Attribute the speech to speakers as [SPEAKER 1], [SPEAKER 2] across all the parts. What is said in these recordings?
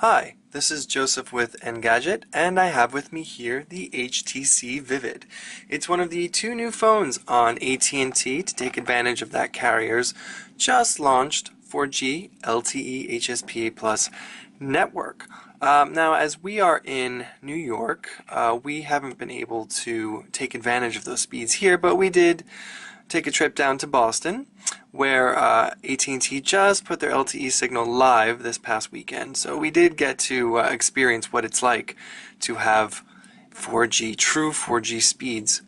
[SPEAKER 1] Hi, this is Joseph with Engadget, and I have with me here the HTC Vivid. It's one of the two new phones on AT&T to take advantage of that carrier's just launched 4G LTE HSPA Plus network. Now, as we are in New York, we haven't been able to take advantage of those speeds here, but we did take a trip down to Boston, where AT&T just put their LTE signal live this past weekend. So we did get to experience what it's like to have 4G, true 4G speeds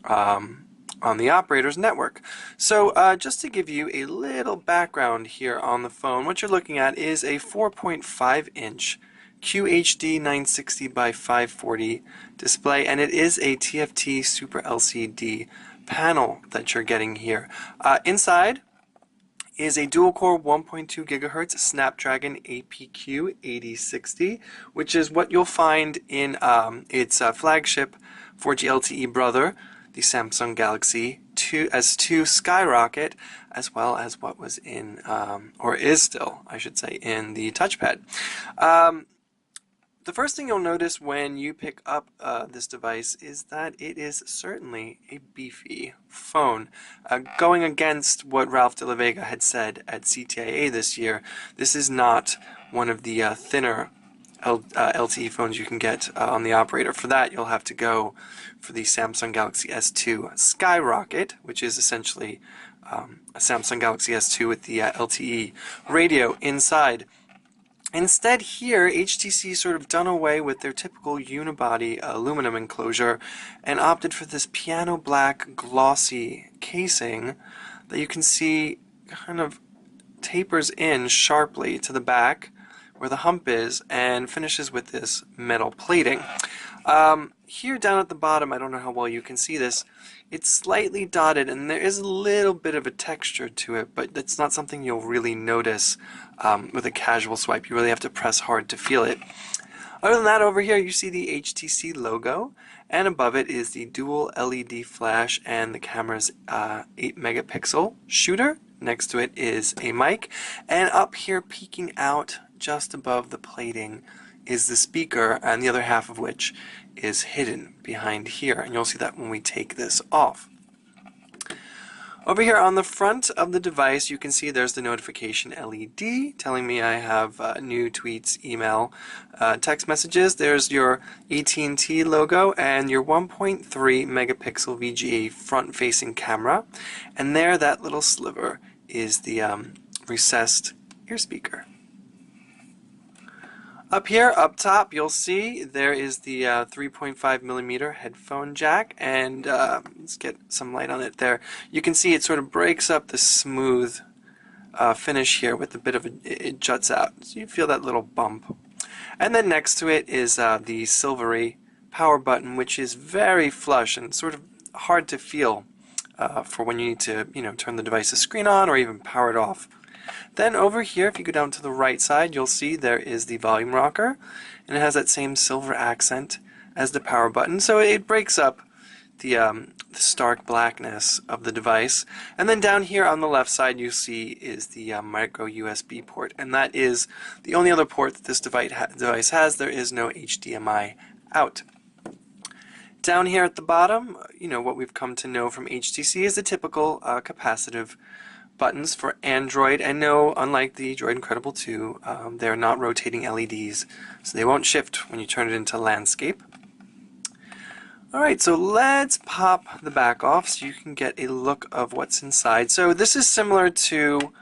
[SPEAKER 1] on the operator's network. So just to give you a little background here on the phone, what you're looking at is a 4.5-inch QHD 960 by 540 display, and it is a TFT Super LCD panel that you're getting here. Inside is a dual-core 1.2 gigahertz Snapdragon APQ 8060, which is what you'll find in its flagship 4G LTE brother, the Samsung Galaxy S2 Skyrocket, as well as what was in, or is still, I should say, in the touchpad. The first thing you'll notice when you pick up this device is that it is certainly a beefy phone. Going against what Ralph de la Vega had said at CTIA this year, this is not one of the thinner LTE phones you can get on the operator. For that, you'll have to go for the Samsung Galaxy S2 Skyrocket, which is essentially a Samsung Galaxy S2 with the LTE radio inside. Instead here, HTC sort of done away with their typical unibody aluminum enclosure and opted for this piano black glossy casing that you can see kind of tapers in sharply to the back where the hump is and finishes with this metal plating. Here down at the bottom, I don't know how well you can see this, it's slightly dotted and there is a little bit of a texture to it, but it's not something you'll really notice with a casual swipe. You really have to press hard to feel it. Other than that, over here you see the HTC logo, and above it is the dual LED flash and the camera's 8 megapixel shooter. Next to it is a mic, and up here peeking out just above the plating is the speaker, and the other half of which is hidden behind here, and you'll see that when we take this off. Over here on the front of the device, you can see there's the notification LED telling me I have new tweets, email, text messages. There's your AT&T logo and your 1.3 megapixel VGA front-facing camera, and there, that little sliver is the recessed ear speaker. Up here, up top, you'll see there is the 3.5 millimeter headphone jack, and let's get some light on it there. You can see it sort of breaks up the smooth finish here with a bit of it juts out, so you feel that little bump. And then next to it is the silvery power button, which is very flush and sort of hard to feel for when you need to, turn the device's screen on or even power it off. Then over here, if you go down to the right side, you'll see there is the volume rocker, and it has that same silver accent as the power button, so it breaks up the stark blackness of the device. And then down here on the left side, you see is the micro USB port, and that is the only other port that this device has. There is no HDMI out. Down here at the bottom, what we've come to know from HTC is the typical capacitive buttons for Android, and no, unlike the Droid Incredible 2, they're not rotating LEDs, so they won't shift when you turn it into landscape. Alright, so let's pop the back off so you can get a look of what's inside. So this is similar to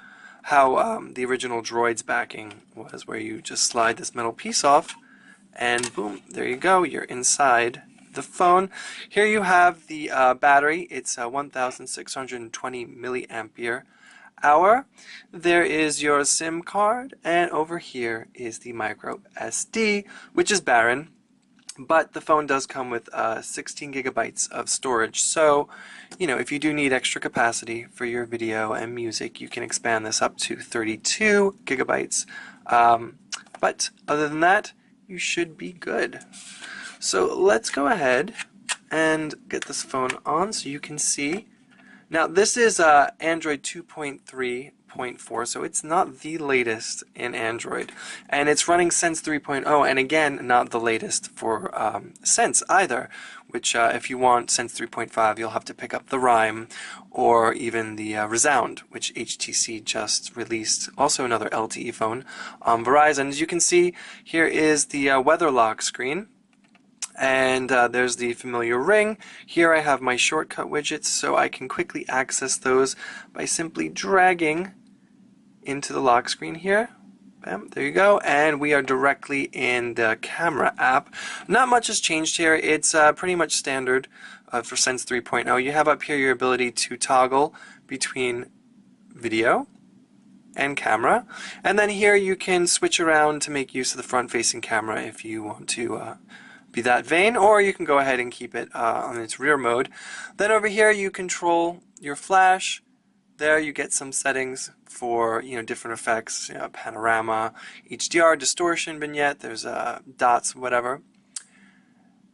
[SPEAKER 1] how the original Droid's backing was, where you just slide this metal piece off, and boom, there you go, you're inside the phone. Here you have the battery. It's 1,620 milliampere hour. There is your SIM card, and over here is the micro SD, which is barren, but the phone does come with 16 gigabytes of storage. So, if you do need extra capacity for your video and music, you can expand this up to 32 gigabytes. But other than that, you should be good. So let's go ahead and get this phone on so you can see. Now this is Android 2.3 3.4, so it's not the latest in Android. And it's running Sense 3.0, and again, not the latest for Sense either, which if you want Sense 3.5, you'll have to pick up the Rime or even the Resound, which HTC just released, also another LTE phone on Verizon. As you can see, here is the weather lock screen. And there's the familiar ring. Here I have my shortcut widgets, so I can quickly access those by simply dragging into the lock screen here. Bam, there you go, and we are directly in the camera app. Not much has changed here. It's pretty much standard for Sense 3.0. You have up here your ability to toggle between video and camera, and then here you can switch around to make use of the front-facing camera if you want to be that vain, or you can go ahead and keep it on its rear mode. Then over here you control your flash. There you get some settings for different effects, panorama, HDR, distortion, vignette, there's dots, whatever.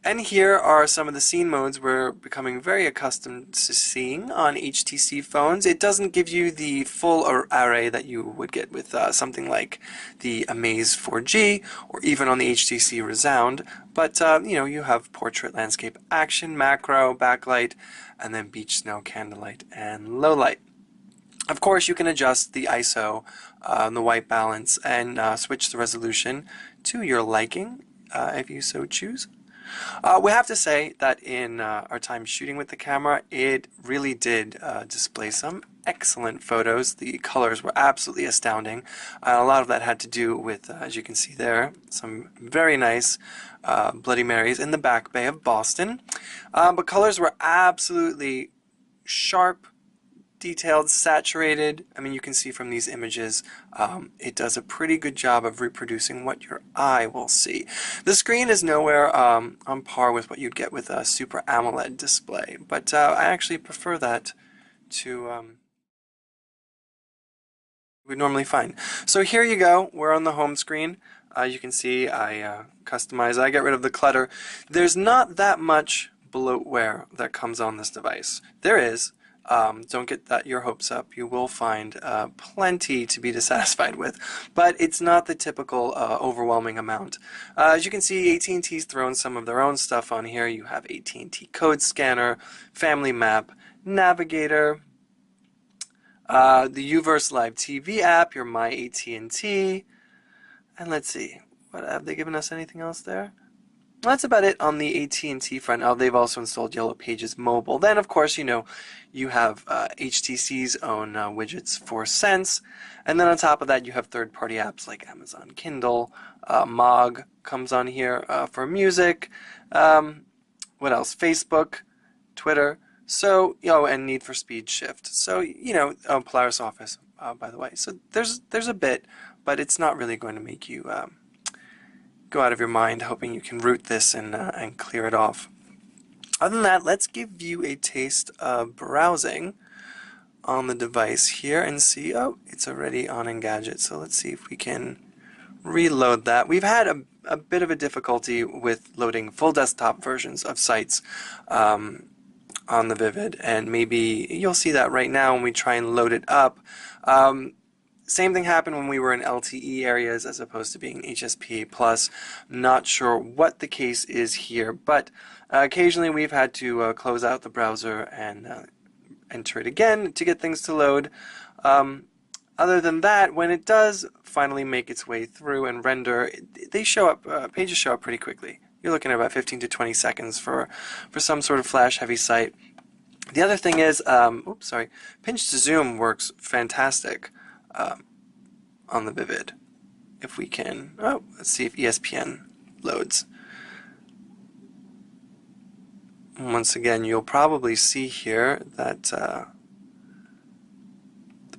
[SPEAKER 1] And here are some of the scene modes we're becoming very accustomed to seeing on HTC phones. It doesn't give you the full array that you would get with something like the Amaze 4G or even on the HTC Resound, but you have portrait, landscape, action, macro, backlight, and then beach, snow, candlelight, and low light. Of course, you can adjust the ISO, the white balance, and switch the resolution to your liking if you so choose. We have to say that in our time shooting with the camera, it really did display some excellent photos. The colors were absolutely astounding. A lot of that had to do with, as you can see there, some very nice Bloody Marys in the Back Bay of Boston. But colors were absolutely sharp, detailed, saturated. I mean, you can see from these images, it does a pretty good job of reproducing what your eye will see. The screen is nowhere on par with what you'd get with a Super AMOLED display, but I actually prefer that to we normally find. So here you go, we're on the home screen. You can see I customize, I get rid of the clutter. There's not that much bloatware that comes on this device. There is. Don't get your hopes up. You will find plenty to be dissatisfied with, but it's not the typical overwhelming amount. As you can see, AT&T's thrown some of their own stuff on here. You have AT&T Code Scanner, Family Map, Navigator, the Uverse Live TV app, your My AT&T, and let's see, what have they given us anything else there? Well, that's about it on the AT&T front. Oh, they've also installed Yellow Pages Mobile. Then, of course, you have HTC's own widgets for Sense. And then on top of that, you have third-party apps like Amazon Kindle. Mog comes on here for music. What else? Facebook, Twitter. So, and Need for Speed Shift. So, Polaris Office, by the way. So there's a bit, but it's not really going to make you go out of your mind hoping you can root this and clear it off. Other than that, let's give you a taste of browsing on the device here and see, oh, it's already on Engadget, so let's see if we can reload that. We've had a bit of a difficulty with loading full desktop versions of sites on the Vivid, and maybe you'll see that right now when we try and load it up. Same thing happened when we were in LTE areas as opposed to being HSPA+. Not sure what the case is here, but occasionally we've had to close out the browser and enter it again to get things to load. Other than that, when it does finally make its way through and render, they show up, pages show up pretty quickly. You're looking at about 15 to 20 seconds for some sort of flash-heavy site. The other thing is, pinch to zoom works fantastic on the Vivid. If we can, let's see if ESPN loads. Once again, you'll probably see here that the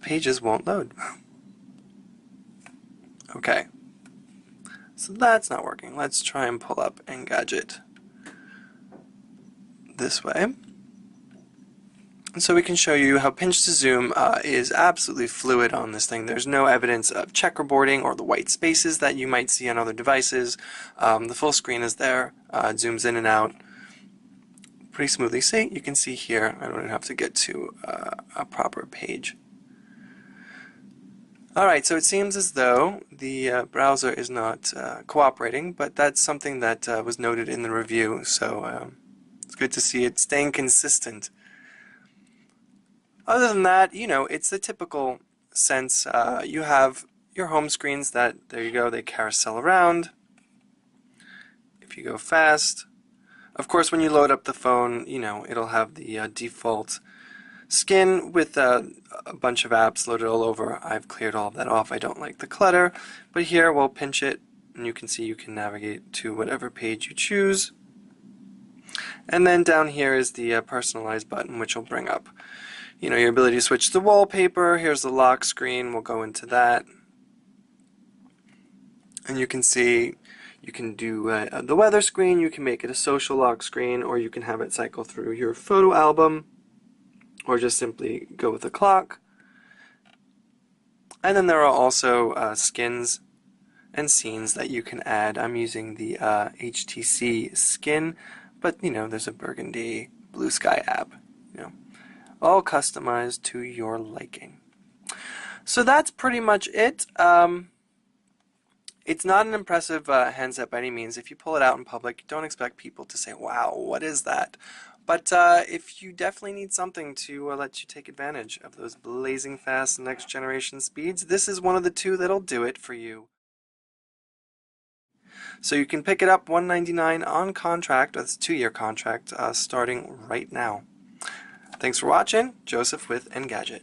[SPEAKER 1] pages won't load. Okay, so that's not working. Let's try and pull up Engadget this way. And so we can show you how pinch to zoom is absolutely fluid on this thing. There's no evidence of checkerboarding or the white spaces that you might see on other devices. The full screen is there. It zooms in and out pretty smoothly. See, you can see here, I don't have to get to a proper page. Alright, so it seems as though the browser is not cooperating, but that's something that was noted in the review, so it's good to see it staying consistent. Other than that, you know, it's the typical sense. You have your home screens that, there you go, they carousel around. If you go fast. Of course, when you load up the phone, you know, it'll have the default skin with a bunch of apps loaded all over. I've cleared all of that off. I don't like the clutter. But here, we'll pinch it, and you can see you can navigate to whatever page you choose. And then down here is the personalize button, which will bring up, you know, your ability to switch the wallpaper. Here's the lock screen. We'll go into that. And you can see you can do the weather screen, you can make it a social lock screen, or you can have it cycle through your photo album, or just simply go with the clock. And then there are also skins and scenes that you can add. I'm using the HTC skin, but you know, there's a burgundy blue sky app, you know, all customized to your liking. So that's pretty much it. It's not an impressive handset by any means. If you pull it out in public, don't expect people to say, wow, what is that? But if you definitely need something to let you take advantage of those blazing fast next generation speeds, this is one of the two that'll do it for you. So you can pick it up $199 on contract, that's a 2-year contract, starting right now. Thanks for watching. Joseph with Engadget.